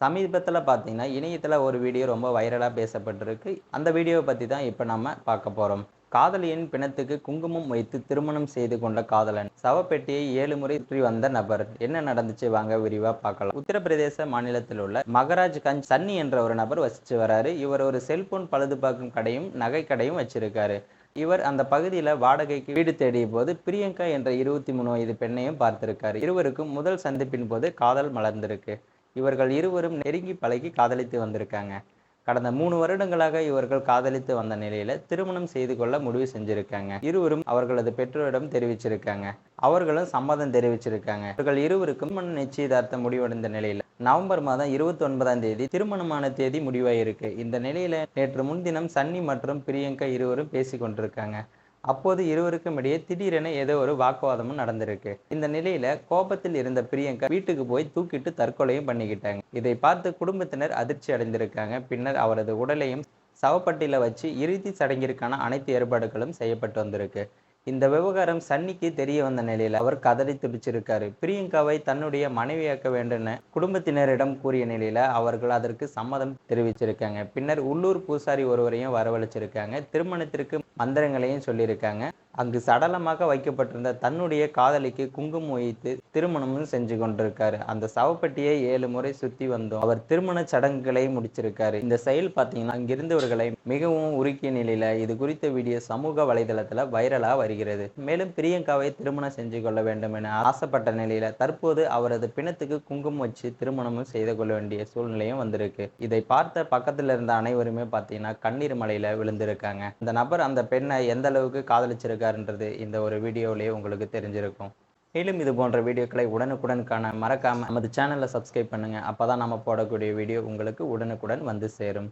சமீபத்தில பார்த்தீங்கன்னா, இணையத்தில ஒரு வீடியோ ரொம்ப வைரலா பேசப்பட்டிருக்கு. அந்த வீடியோவ பத்தி தான் இப்ப நம்ம பார்க்க போறோம். காதலியின் பிணத்துக்கு குங்குமம் வைத்து திருமணம் செய்து கொண்ட காதலன். சவப்பெட்டியை 7 முறை சுற்றி வந்த நபர். என்ன நடந்துச்சு வாங்க விரிவா பார்க்கலாம். உத்தரப்பிரதேச மாநிலத்தில் உள்ள மகராஜ்கஞ்ச் சன்னி என்ற ஒரு நபர் வசிச்சு வராரு. இவர் ஒரு செல்போன் பழுது பார்க்கும் கடையும், நகை கடையும் வச்சிருக்காரு. இவர் அந்த பகுதியில வாடகைக்கு வீடு தேடியபோது பிரியங்கா என்ற 23 வயது பெண்ணையும் பார்த்திருக்காரு. இருவருக்கும் முதல் சந்திப்பின் போது காதல் மலர்ந்திருக்கு. இவர்கள் இருவரும் நெருங்கி பழகி காதலித்து வந்திருக்காங்க. கடந்த 3 வருடங்களாக இவர்கள் காதலித்து வந்த நிலையில திருமணம் செய்து கொள்ள முடிவு செஞ்சிருக்காங்க. இருவரும் அவர்களது பெற்றோரிடம் தெரிவிச்சிருக்காங்க. அவர்களும் சம்மதம் தெரிவிச்சிருக்காங்க. இவர்கள் இருவருக்கும் திருமண நிச்சயதார்த்தம் முடிவடைந்த நிலையில நவம்பர் மாதம் 29ஆம் தேதி திருமணமான தேதி முடிவாயிருக்கு. இந்த நிலையில நேற்று முன்தினம் சன்னி மற்றும் பிரியங்கா இருவரும் பேசிக் கொண்டிருக்காங்க. அப்போது இருவருக்கும் இடையே திடீரென ஏதோ ஒரு வாக்குவாதமும் நடந்திருக்கு. இந்த நிலையில கோபத்தில் இருந்த பிரியங்கா வீட்டுக்கு போய் தூக்கிட்டு தற்கொலையும் பண்ணிக்கிட்டாங்க. இதை பார்த்து குடும்பத்தினர் அதிர்ச்சி அடைந்திருக்காங்க. பின்னர் அவரது உடலையும் சவப்பட்டியில வச்சு இறுதி சடங்கிற்கான அனைத்து ஏற்பாடுகளும் செய்யப்பட்டு வந்திருக்கு. இந்த விவகாரம் சன்னிக்கு தெரிய வந்த நிலையில அவர் கதறி துடிச்சிருக்காரு. பிரியங்காவை தன்னுடைய மனைவியாக்க வேண்டும்னு குடும்பத்தினரிடம் கூறிய நிலையில அவர்கள் அதற்கு சம்மதம் தெரிவிச்சிருக்காங்க. பின்னர் உள்ளூர் பூசாரி ஒருவரையும் வரவழைச்சிருக்காங்க. திருமணத்திற்கு மந்திரங்களையும் சொல்லியிருக்காங்க. அங்கு சடலமாக வைக்கப்பட்டிருந்த தன்னுடைய காதலிக்கு குங்குமம் வைத்து திருமணமும் செஞ்சு கொண்டிருக்காரு. அந்த சவப்பெட்டியை 7 முறை சுத்தி வந்தோம். அவர் திருமண சடங்குகளை முடிச்சிருக்காரு. இந்த செயல் பார்த்தீங்கன்னா அங்கிருந்தவர்களை மிகவும் உருக்கிய நிலையில இது குறித்த வீடியோ சமூக வலைதளத்துல வைரலா வருகிறது. மேலும் பிரியங்காவை திருமணம் செஞ்சு கொள்ள வேண்டும் என ஆசைப்பட்ட நிலையில தற்போது அவரது பிணத்துக்கு குங்குமம் வச்சு திருமணமும் செய்து கொள்ள வேண்டிய சூழ்நிலையும் வந்திருக்கு. இதை பார்த்த பக்கத்துல இருந்த அனைவருமே பார்த்தீங்கன்னா கண்ணீர் மலையில விழுந்திருக்காங்க. இந்த நபர் அந்த பெண்ணை எந்த அளவுக்கு காதலிச்சிருக்காருன்றது இந்த ஒரு வீடியோவிலேயே உங்களுக்கு தெரிஞ்சிருக்கும். மேலும் இது போன்ற வீடியோக்களை உடனுக்குடன் காண மறக்காம நமது சேனலை சப்ஸ்கிரைப் பண்ணுங்க. அப்பதான் நம்ம போடக்கூடிய வீடியோ உங்களுக்கு உடனுக்குடன் வந்து சேரும்.